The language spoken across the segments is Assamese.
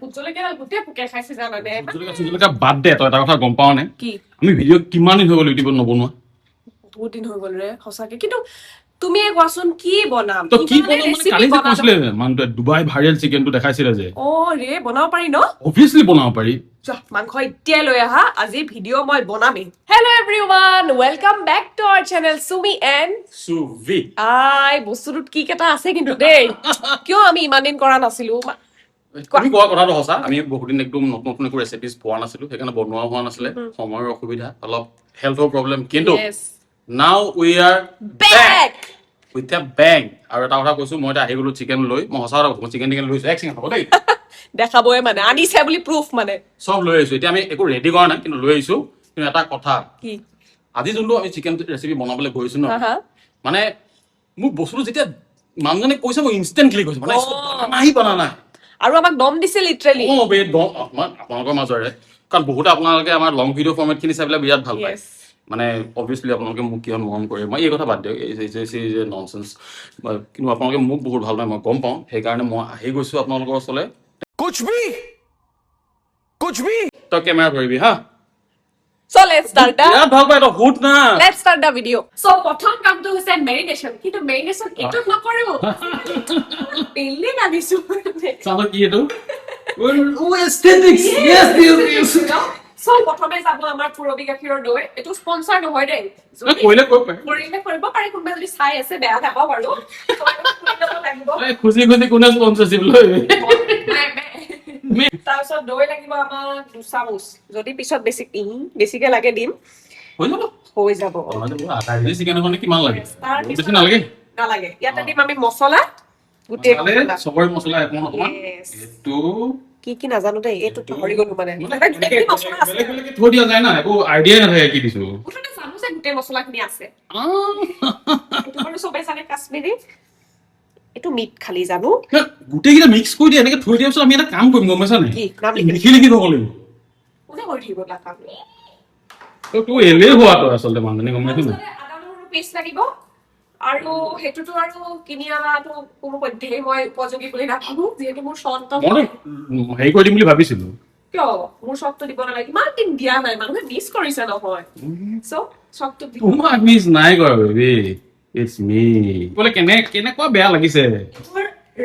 বুজলকে গোটে পোকে খাইছে জানানে বুজলকা বাদ দে তই এটা কথা গম পাও নে কি আমি ভিডিও কিমান দিন হৈ গ'ল ইউটিউবত নবনোৱা বহুত দিন হৈ গ'ল ৰে সঁচাকে কিন্তু তুমি কোৱাচোন কি বনাম তো কি বনাম মানে কালি যে কৈছিলে মানুহটো দুবাই ভাইৰেল চিকেনটো দেখাইছিলে যে অ ৰে বনাব পাৰি ন অবভিয়াছলি বনাব পাৰি মাংস এতিয়া লৈ আহা আজি ভিডিঅ' মই বনামেই hello' everyone welcome back to our channel Sumi and Subhi বস্তুটোত কি কেইটা আছে কিন্তু দেই কিয় আমি ইমান দিন কৰা নাছিলো আমি কোৱা কথাটো সঁচা আমি বহুত দিন একদম নতুন নতুন একো ৰেচিপিজ পোৱা নাছিলো সেইকাৰণে বনোৱা হোৱা নাছিলে সময়ৰ অসুবিধা অলপ হেল্থৰ প্ৰব্লেম কিন্তু now we are back with a bang আৰু এটা কথা কৈছো মই এতিয়া আহি গলো চিকেন লৈ মই সঁচা কথা চিকেন লৈছো এক ছেকেণ্ড হ'ব দেই দেখাবই মানে আনিছে বুলি প্ৰুফ মানে চব লৈ আহিছো এতিয়া আমি একো ৰেডি কৰা নাই কিন্তু লৈ আহিছো কিন্তু এটা কথা কি আজি যোনটো আমি চিকেন ৰেচিপি বনাবলৈ গৈছো ন মানে মোক বস্তুটো যেতিয়া মানুহজনে কৈছে মই ইনষ্টেণ্টলি কৈছো মানে নাহি বনা নাই আৰু আমাক দম দিছে লিটাৰেলি আপোনালোকৰ মাজৰে কাৰণ বহুতে আপোনালোকে আমাৰ লং ভিডিঅ' ফৰ্মেট খিনি চাই পেলাই বিৰাট ভাল পায় মানে অবভিয়াছলি আপোনালোকে মোক কিমান মৰম কৰে মই এই কথা বাদ দিয়ক এই ননচেন্স কিন্তু আপোনালোকে মোক বহুত ভাল পায় মই গম পাওঁ সেইকাৰণে মই আহি গৈছো আপোনালোকৰ ওচৰলৈ कुछ भी তই কেমেৰা ধৰিবি হা So let's start the यार भाग भाई तो हुट ना let's start the video so প্ৰথম কামটো হৈছে মেৰিনেশন কিন্তু মেৰিনেশন এটো নকৰো পেলে না দিছো চালো কি এটো ও এস্থেটিক্স yes so প্ৰথমে যাব আমাৰ পুৰবি গাখীৰৰ দৈ এটো স্পন্সৰ নহয় দেই কইলে কৰিব পাৰে কোনবা যদি চাই আছে বেয়া নাপাব বাৰু খুশি খুশি কোনে স্পন্সৰশিপ লৈ তাৰপিছত দৈ লাগিব আমাক 2 চামুচ যদি পিছত বেছিকে লাগে দিম হৈ যাব আধা কেজি চিকেন এখনে কিমান লাগে বেছি নালাগে নালাগে ইয়াতে দিম আমি মছলা গুটে সবৰে মছলা একমন অকমান এটো কি নাজানো দেই এটো পাহৰি গলো মানে মছলা আছে বেলেগ থৈ দিয়া যায় না একো আইডিয়া নাথাকে কি দিছো ওখানে চামুচে গুটে মছলা খিনি আছে এটো বাৰু সবে জানে কাশ্মীৰী এটো মিট খালি জানো গুটে কিটা মিক্স কৰি দিয়া এনেকে থৈ দিয়াছ আমি এটা কাম কৰিম গম পাইছা নাই লিখি লিখি থব লাগিব কোনে কৰি দিব লা কাম তো এলে হোৱাটো আচলতে মানুহে গম পাইছ না আদা নহৰু পেষ্ট লাগিব আৰু হেতুটো আৰু কিনি আনাটো কোনো পদ্ধতি মই উপযোগী বুলি নাভাবো যেহেতু মোৰ সন্ত মই হেই কৰি দিম বুলি ভাবিছিলো কিয় মোৰ শক্ত দিব নালাগে ইমান দিন দিয়া নাই মানুহে মিছ কৰিছে নহয় সো শক্ত দিব তোমাক মিছ নাই কৰা বেবি ইটস মি বলে কেনেকুৱা বেয়া লাগিছে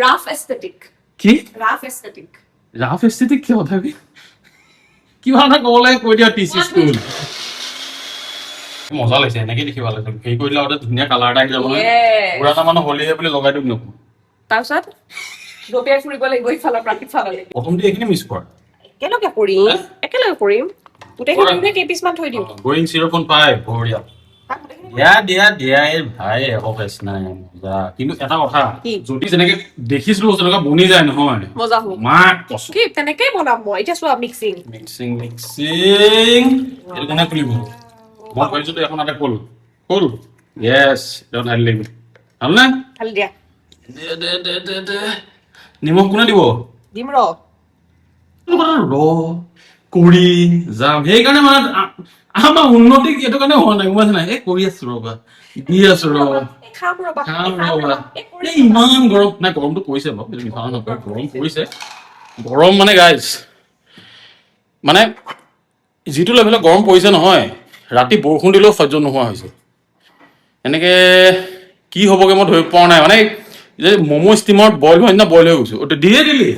ৰাফ এস্থেটিক কি ৰাফ এস্থেটিক কি কথা কি ভাষা ক'লে কৈ দিয়া টিচি স্কুল মজা লাগিছে এনেকে দেখিব লাগে হেই কৰিলে আৰু ধুনীয়া কালাৰ এটা আহি যাব নহয় পুৰা এটা মানে হলিহে বুলি লগাই দিম নকো তাৰপিছত দোপিয়াৰ ফুৰিব লাগিব ইফালৰ প্ৰাকৃত ফাললৈ প্ৰথম দি এইখিনি মিছ কৰ একেলগে কৰিম গোটেইখিনি কেইপিছমান থৈ দিম গোইং 0.5 বঢ়িয়া দিয়া এই ভাই অফিস নাই মজা কিন্তু এটা কথা যদি যেনেকে দেখিছিলো তেনেকুৱা বনি যায় নহয় মজা হ'ব মা কষ্ট কি তেনেকৈ বনাম মই এতিয়া চোৱা মিক্সিং এটো কোনে খুলিব মই কৈছো এখন এটা খোল ইয়েস ডোন্ট হ্যান্ডলিং হলনে খালি দিয়া দে নিমখ কোনে দিব দিম ৰ কৰি যাম সেইকাৰণে মানে আমাৰ উন্নতি এইটো কাৰণে হোৱা নাই গম নাই এই কৰি আছো ৰবা দি আছো খাম ৰবা ইমান গৰম নাই গৰমটো পৰিছে বাৰু মিঠা নকয় গৰম পৰিছে গৰম মানে গাইজ মানে যিটো লেভেলত গৰম পৰিছে নহয় ৰাতি বৰষুণ দিলেও সহ্য নোহোৱা হৈছে এনেকে কি হ'বগে মই ধৰি পোৱা নাই মানে যে ম'ম' ষ্টিমত বইল হৈ না বইল হৈ গৈছো দিয়ে দিলি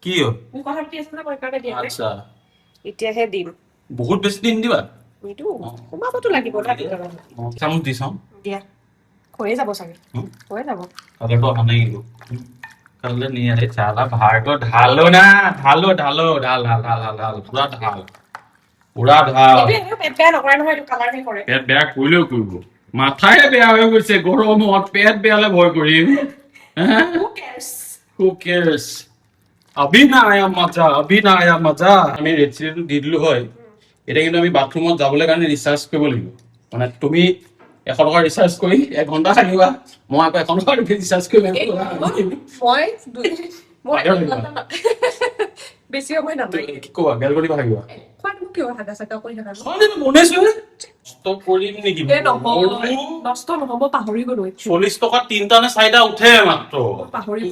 কি আচ্ছা এতিয়াহে দিম বহুত বেছি দিন দিবা এইটো সোমাবতো লাগিব চামুচ দি চাওঁ দিয়া হৈয়ে যাব চাগে হৈয়ে যাব কালাৰটো অহা নাই কিন্তু কালাৰ নি আৰে চালা ভাৰটো ঢালো না ঢাল পুৰা ঢাল পেট বেয়া নকৰে নহয় এইটো কালাৰহে কৰে পেট বেয়া কৰিলেও কৰিব মাথায়ে বেয়া হৈ গৈছে গৰমত পেট বেয়ালে ভয় কৰিম who cares अभी ना आया मजा আমি ৰেচিপিটো দি দিলো হয় এটা কিন্তু আমি বাথৰুমত যাবলৈ কাৰণে ৰিচাৰ্জ কৰিব লাগিব মানে তুমি 100 টকা ৰিচাৰ্জ কৰি 1 ঘন্টা থাকিবা মই আকৌ 100 টকা ৰিচাৰ্জ কৰি মই বেছি সময় নালাগে কি কোৱা গেল কৰি ভাগিবা কোৱাটো কিয় হাগা সাকা কৰি থাকা সনে বনাইছো ষ্টপ কৰিম নেকি নষ্ট নহব পাহৰি গলো 40 টকা তিনটা নে চাৰিটা উঠে মাত্ৰ পাহৰি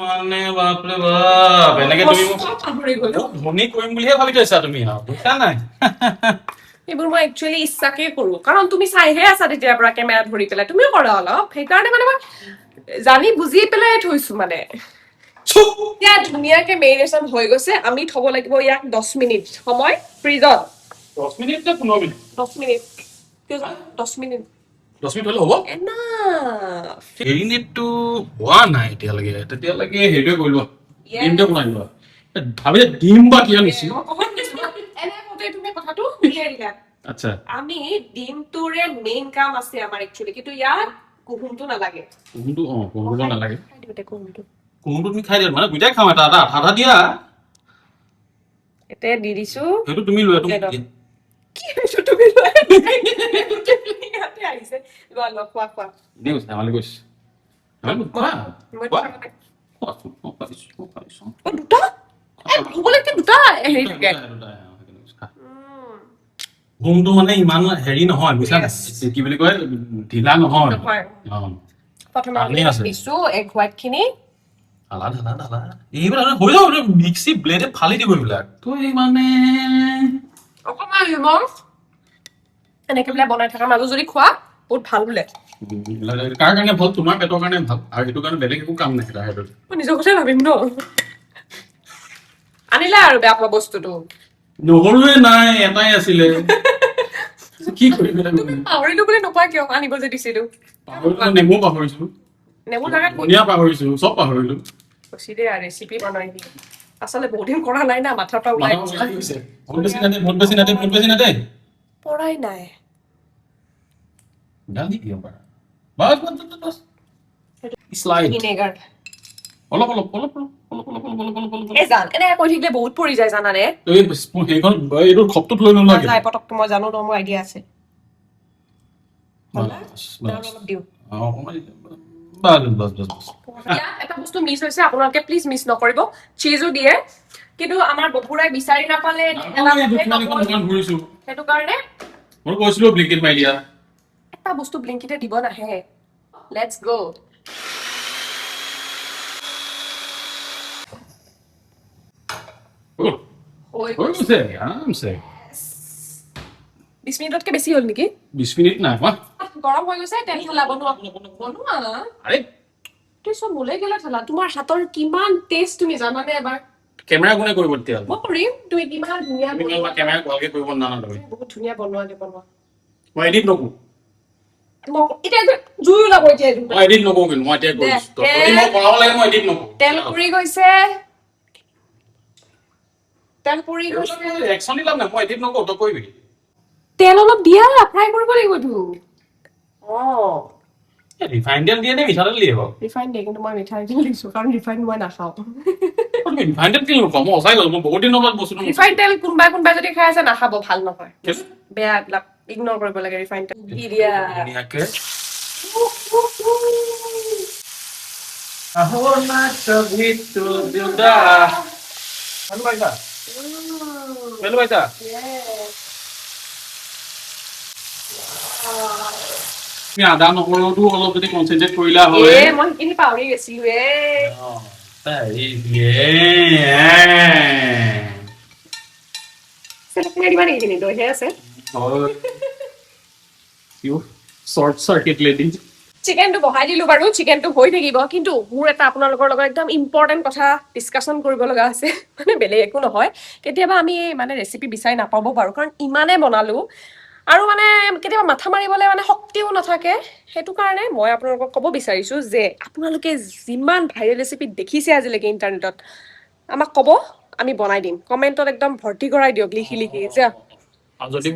মানে বাপৰে বাপ এনেকে তুমি পাহৰি গলো ধনী কৰিম বুলিহে ভাবি থৈছা তুমি আৰু বুজিছা নাই এইবোৰ মই একচুৱেলি ইচ্ছাকে কৰো কাৰণ তুমি চাইহে আছা তেতিয়াৰ পৰা কেমেৰা ধৰি পেলাই তুমিও কৰা অলপ সেইকাৰণে মানে মই জানি বুজি পেলাই থৈছো মানে এতিয়া ধুনীয়াকে মেৰিনেশ্যন হৈ গৈছে আমি থব লাগিব ইয়াক 10 মিনিট সময় ফ্ৰিজত 10 মিনিট নে 15 মিনিট 10 মিনিট কিয় জানো 10 মিনিট 10 মিনিট হ'লে হ'ব এনাফ হেৰিনেটটো হোৱা নাই এতিয়ালৈকে তেতিয়ালৈকে হেৰিটোৱে কৰি লোৱা ডিমটোৱে বনাই লোৱা ভাবি ডিম বা কিয় নিছিল তুমি কথাটো উলিয়াই দিলা আচ্ছা আমি ডিমটোৰে মেইন কাম আছে আমাৰ একচুৱেলি কিন্তু ইয়াত কুহুমটো নালাগে কুহুমটো নালাগে খাই দিওঁতে কুহুমটো কুহুমটো তুমি খাই দিয়া মানে দুইটাই খাওঁ এটা এটা আধা দিয়া এতিয়া দি দিছো সেইটো তুমি লোৱা তুমি কি হৈছো তুমি লোৱা ইয়াতে আহিছে লোৱা লোৱা খোৱা খোৱা নিউজ ধেমালি কৰিছে খোৱা দুটা হ'বলৈকে দুটা হেৰি থাকে কুহুমটো মানে ইমান হেৰি নহয় বুজিছা কি বুলি কয় ঢিলা নহয় প্ৰথমে দিছো এগ হোৱাইট খিনি ঢালা এইবিলাক হৈ যাব মিক্সি ব্লেডে ফালি দিব এইবিলাক তো এই মানে অকণমান নিমখ এনেকে বোলে বনাই থকা মাজত যদি খোৱা বহুত ভাল বোলে কাৰ কাৰণে ভাল তোমাৰ পেটৰ কাৰণে ভাল আৰু সেইটো কাৰণে বেলেগ একো কাম নাই সেইটো মই নিজৰ কথাই ভাবিম ন আনিলা আৰু বেয়া পোৱা বস্তুটো নহৰুৱে নাই এটাই আছিলে কি কৰিবি পাহৰিলো বুলি নোপোৱা কিয় আনিব যে দিছিলো নেমু পাহৰিছো নেমু জাগাত ধনিয়া পাহৰিছো চব পাহৰিলো কৈছি দে ৰেচিপি বনাই দি আচলতে বহুত দিন কৰা নাই না মাথাৰ পৰা ওলাই বহুত বেছি নাতে পৰাই নাই জলদি দিও পাৰা বাস স্লাইড ভিনেগাৰ অলপ এই জান এনেকে কৈ থাকিলে বহুত পৰি যায় জানানে এই সেইখন এইটো খপটোত লৈ নোলাগে যায় পটকটো মই জানো মোৰ আইডিয়া আছে অলপ দিওঁ এটা বস্তু মিছ হৈছে আপোনালোকে প্লিজ মিছ নকৰিব চীজো দিয়ে কিন্তু আমাৰ বপুৰাই বিচাৰি নাপালে সেইটো কাৰণে মই কৈছিলো ব্লিংকিট মাৰি দিয়া এটা বস্তু ব্লিংকিটে দিব নাহে লেটছ গো হৈ গৈছে আৰামছে 20 মিনিটতকে বেছি হ'ল নেকি 20 মিনিট নাই হোৱা গৰম হৈ গৈছে তেল ঢালা বনোৱা আৰে তুই চব মোলে গেলা ঢালা তোমাৰ হাতৰ কিমান টেষ্ট তুমি জানানে এবাৰ কেমেৰা কোনে কৰিব তেতিয়া মই কৰিম তুমি কিমান ধুনীয়া কেমেৰা ভালকে কৰিব নানা তুমি বহুত ধুনীয়া বনোৱা মই এডিট নকৰো এতিয়া জুই ওলাব এতিয়া মই এডিট নকৰো কিন্তু মই এতিয়া কৰিছো যদি মই বনাব লাগে মই এডিট নকৰো তেল পুৰি গৈছে তেল পুৰি গৈছে একচন দিলাম না মই এডিট নকৰো তই কৰিবি তেল অলপ দিয়া ফ্ৰাই কৰিব লাগিব তো ৰিফাইন তেল দিয়ে নে মিঠাতেল দিয়ে বাৰু ৰিফাইন দিয়ে কিন্তু মই মিঠাই তেল দিছো কাৰণ ৰিফাইন মই নাখাওঁ তুমি ৰিফাইন তেল কিয় নোখোৱা মই সঁচাই গ'লো মই বহুত দিনৰ পৰা বস্তুটো ৰিফাইন তেল কোনোবাই যদি খাই আছে নাখাব ভাল নহয় বেয়া এইবিলাক ইগনৰ কৰিব লাগে ৰিফাইন তেল দিয়া ধুনীয়াকে আহো না কভি তো জুদা ভাল পাইছা ভাল পাইছা তুমি আদা নহৰুটো অলপ যদি কনচেন্ট্ৰেট কৰিলা হয় মই সেইখিনি পাহৰি গৈছিলো দিবা নেকি এইখিনি দৈহে আছে শৰ্ট চাৰ্কিট লেডি চিকেনটো বহাই দিলো বাৰু চিকেনটো হৈ থাকিব কিন্তু মোৰ এটা আপোনালোকৰ লগত একদম ইম্পৰ্টেণ্ট কথা ডিছকাশ্যন কৰিব লগা আছে মানে বেলেগ একো নহয় কেতিয়াবা আমি মানে ৰেচিপি বিচাৰি নাপাব পাৰোঁ কাৰণ ইমানে বনালো আৰু মানে কেতিয়াবা মাথা মাৰিবলৈ মানে শক্তিও নাথাকে সেইটো কাৰণে মই আপোনালোকক ক'ব বিচাৰিছোঁ যে আপোনালোকে যিমান ভাইৰেল ৰেচিপি দেখিছে আজিলৈকে ইণ্টাৰনেটত আমাক ক'ব আমি বনাই দিম কমেণ্টত একদম ভৰ্তি কৰাই দিয়ক লিখি যে যদি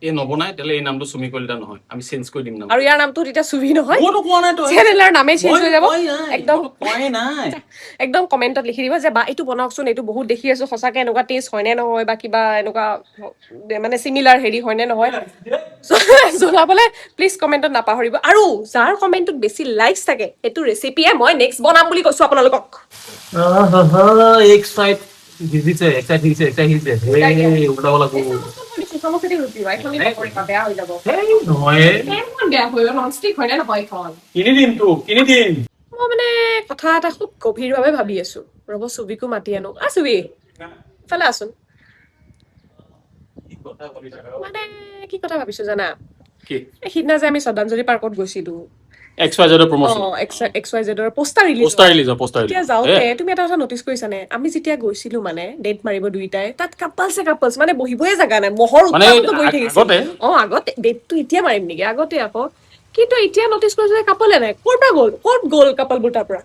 এই নবনাই তেলে এই নামটো সুমি কলিতা নহয় আমি চেঞ্জ কৰি দিম নাম আৰু ইয়াৰ নামটো তেতিয়া সুভি নহয় মইতো কোৱা নাই তই চেনেলৰ নামে চেঞ্জ হৈ যাব একদম কোৱাই নাই একদম কমেণ্টত লিখি দিব যে বা এইটো বনাওকচোন এইটো বহুত দেখি আছো সঁচাকে এনেকুৱা টেষ্ট হয়নে নহয় বা কিবা এনেকুৱা মানে চিমিলাৰ হেৰি হয়নে নহয় জনাবলৈ প্লিজ কমেণ্টত নাপাহৰিব আৰু যাৰ কমেণ্টত বেছি লাইকছ থাকে সেইটো ৰেচিপিয়ে মই নেক্সট বনাম বুলি কৈছো আপোনালোকক এক সাইড ভিজিছে এক সাইড হিছে এই উল্টাব লাগব বেয়া হৈ যাব নহয় বেয়া হৈ ননষ্টিক হয় নে নহয় এখন কিনি দিম মই মানে কথা এটা খুব গভীৰভাৱে ভাবি আছো ৰ'ব চুবিকো মাতি আনো চুবি ইফালে আছোন মানে কি কথা ভাবিছো জানা কি সিদিনা যে আমি শ্ৰদ্ধাঞ্জলি পাৰ্কত গৈছিলো XYZ প্ৰমোচন XYZৰ পোষ্টাৰ পোষ্টাৰ এতিয়া যাওঁতে তুমি এটা কথা নটিচ কৰিছানে আমি যেতিয়া গৈছিলো মানে ডেট মাৰিব দুইটাই তাত কাপলছ মানে বহিবই জাগা নাই মহৰ মানে উৎপাততো বহি থাকিছিল আগতে আগতে ডেটটো এতিয়া মাৰিম নেকি আগতে আকৌ কিন্তু এতিয়া নটিচ কৰিছো যে কাপলে নাই ক'ত গ'ল কাপলবোৰ তাৰ পৰা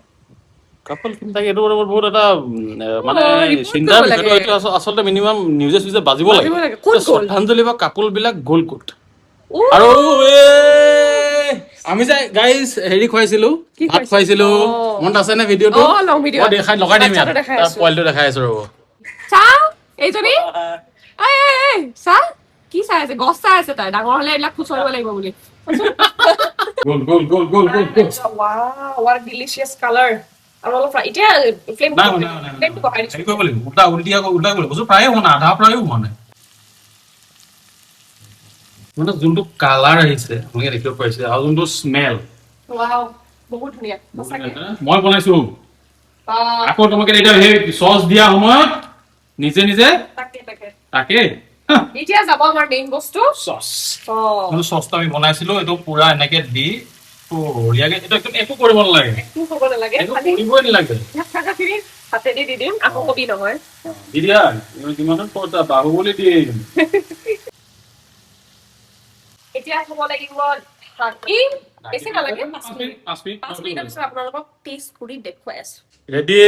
কাপল কিন্তু এইটো বহুত এটা মানে report চিন্তাৰ কৰিব বিষয়টো লাগে। এইটো আচলতে মিনিমাম নিউজে চুজে বাজিব লাগে ক'ত গ'ল? শ্ৰদ্ধাঞ্জলি বা কাপল বিলাক গ'ল ক'ত ও, আৰু আমি যে গাইজ হেৰি খুৱাইছিলো কি ভাত খুৱাইছিলো? খুৱাইছিলো মনত আছে নে ভিডিঅ'টো লং ভিডিঅ' মই লগাই দিম ইয়াত বাচ্ছাটো দেখাই তাৰ আছো। পোৱালিটো দেখাই আছো ৰ'ব চা এইজনী চা কি চাই আছে গছ চাই আছে তাই ডাঙৰ হলে এইবিলাক খুচৰিব লাগিব বুলি what a delicious color আৰু অলপ এতিয়া ফ্লেম ফ্লেমটো বঢ়াই দিছো হেৰি কৰিব লাগিব উল্টা কৰিব লাগিব প্ৰায়ে হোৱা নাই আধা প্ৰায়ে হোৱা নাই মানে যোনটো কালাৰ আহিছে আপোনালোকে দেখিব পাৰিছে আৰু যোনটো স্মেল wow বহুত ধুনীয়া সঁচাকে মই বনাইছো বাহ, আকৌ তোমাকে এতিয়া সেই চচ দিয়া সময়ত নিজে নিজে তাকে তাকে এতিয়া যাব আমাৰ মেইন বস্তু চচ অ চচটো আমি বনাইছিলো এইটো পুৰা এনেকে দি বঢ়িয়াকে এইটো একদম একো কৰিব নালাগে একো হ'ব নালাগে একো খালি কৰিবই নালাগে থাকাখিনি হাতেদি দি দিম আকৌ কবি নহয় দি দিয়া কিমানত পৰ্দা বাহুবলী দিম এতিয়া হ'ব লাগিব ঢাকি বেছি নালাগে 5 মিনিট 5 মিনিটৰ পিছত আপোনালোকক টেষ্ট কৰি দেখুৱাই আছো ৰেডি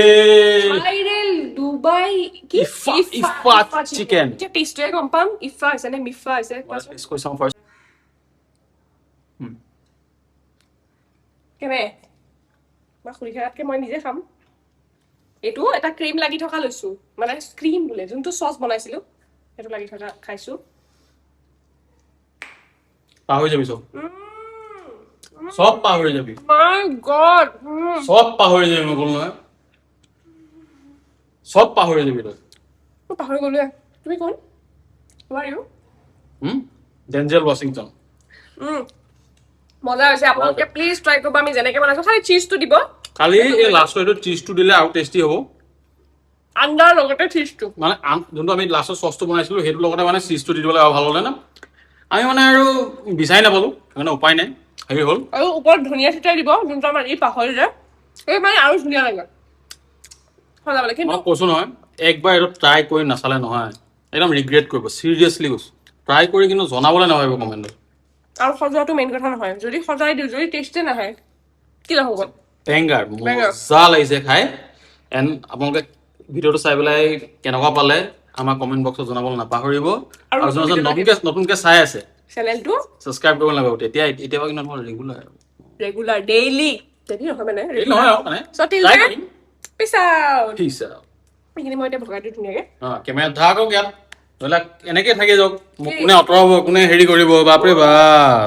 ভাইৰেল ডুবাই কি ইফা চিকেন এতিয়া টেষ্টটোৱে গম পাম ইফা হৈছে নে মিফা হৈছে কেনে মই খুৰি খাতকে মই নিজে খাম এইটো এটা ক্ৰীম লাগি থকা লৈছো মানে ক্ৰীম বোলে যোনটো চচ বনাইছিলো সেইটো লাগি থকা খাইছো পাহৰি যাবি চব পাহৰি যাবি মাই গড চব পাহৰি যাবি মই ক'লো নহয় চব পাহৰি যাবি তই মই পাহৰি গ'লোৱে তুমি কোন Who are you? Denzel Washington মজা হৈছে আপোনালোকে প্লিজ ট্ৰাই কৰিব আমি যেনেকে বনাইছো খালি চীজটো দিব খালি এই লাষ্টৰ এইটো চিজটো দিলে আৰু টেষ্টি হ'ব আন্দাৰ লগতে চীজটো মানে যোনটো আমি লাষ্টৰ চচটো বনাইছিলো সেইটোৰ লগতে মানে চিজটো দি দিবলৈ আৰু ভাল হ'লে না আমি মানে আৰু বিচাৰি নাপালো মানে উপায় নাই হেৰি হ'ল আৰু ওপৰত ধনিয়া চিটাই দিব যোনটো আমাৰ ই পাহৰি যায় এই মানে আৰু ধুনীয়া লাগে সজাবলৈ কিন্তু মই কৈছো নহয় একবাৰ এইটো ট্ৰাই কৰি নাচালে নহয় একদম ৰিগ্ৰেট কৰিব চিৰিয়াছলি কৈছো ট্ৰাই কৰি কিন্তু জনাবলৈ নাভাবিব কমেণ্টত আৰু সজোৱাটো মেইন কথা নহয় যদি সজাই দিওঁ যদি টেষ্টে নাহে কি লাভ হ'ব বেংগাৰ মজা লাগিছে খাই এণ্ড আপোনালোকে ভিডিঅ'টো চাই পেলাই কেনেকুৱা পালে আমাৰ কমেণ্ট বক্সত জনাবলৈ নাপাহৰিব আৰু যোন নতুনকে চাই আছে চেনেলটো ছাবস্ক্ৰাইব কৰিব নাপাব তেতিয়া পৰা কিন্তু ৰেগুলাৰ ডেইলি ডেইলি নহয় মানে নহয় আৰু মানে So till try then, কৰিম। peace out. Peace out. এইখিনি মই এতিয়া ভগাই দিওঁ ধুনীয়াকে কেমেৰাত ধাকক ইয়াত ধৰি লওক এনেকে থাকি যাওক মোক কোনে আঁতৰাব কোনে হেৰি কৰিব বাপৰে বাপ